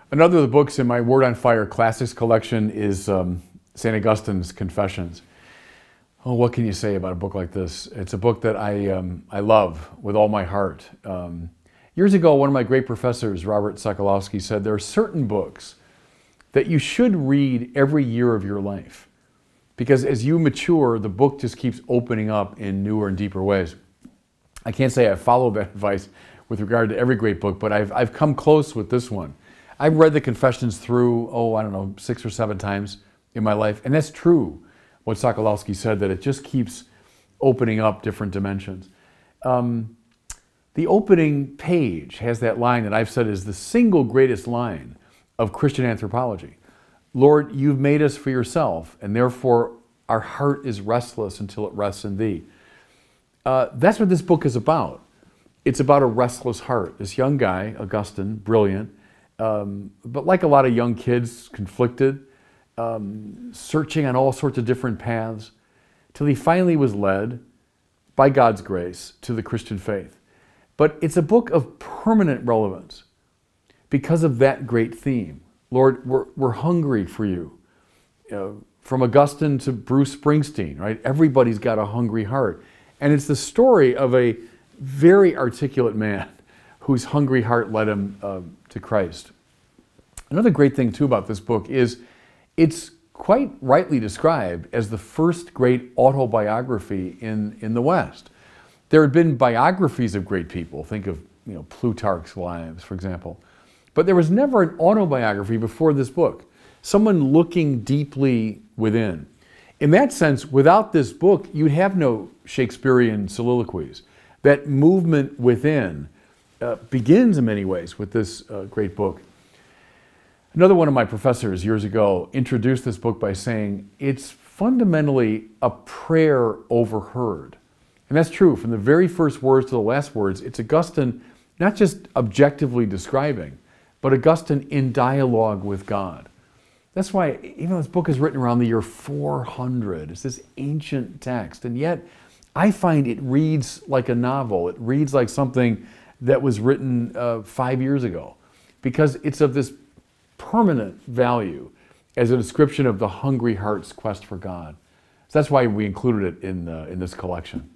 Another of the books in my Word on Fire Classics collection is St. Augustine's Confessions. Oh, what can you say about a book like this? It's a book that I love with all my heart. Years ago, one of my great professors, Robert Sokolowski, said there are certain books that you should read every year of your life, because as you mature, the book just keeps opening up in newer and deeper ways. I can't say I followed that advice with regard to every great book, but I've come close with this one. I've read the Confessions through, I don't know, 6 or 7 times in my life, and that's true, what Sokolowski said, that it just keeps opening up different dimensions. The opening page has that line that I've said is the single greatest line of Christian anthropology. Lord, you've made us for yourself, and therefore our heart is restless until it rests in thee. That's what this book is about. It's about a restless heart. This young guy, Augustine, brilliant, but like a lot of young kids, conflicted, searching on all sorts of different paths, till he finally was led, by God's grace, to the Christian faith. But it's a book of permanent relevance because of that great theme. Lord, we're hungry for you. From Augustine to Bruce Springsteen, right? Everybody's got a hungry heart. And it's the story of a very articulate man whose hungry heart led him to Christ. Another great thing, too, about this book is it's quite rightly described as the first great autobiography in the West. There had been biographies of great people. Think of Plutarch's lives, for example. But there was never an autobiography before this book. Someone looking deeply within. In that sense, without this book, you'd have no Shakespearean soliloquies. That movement within begins in many ways with this great book. Another one of my professors years ago introduced this book by saying it's fundamentally a prayer overheard. And that's true. From the very first words to the last words, it's Augustine not just objectively describing, but Augustine in dialogue with God. That's why, even though this book is written around the year 400, it's this ancient text, and yet I find it reads like a novel. It reads like something that was written 5 years ago, because it's of this permanent value as a description of the hungry heart's quest for God. So that's why we included it in this collection.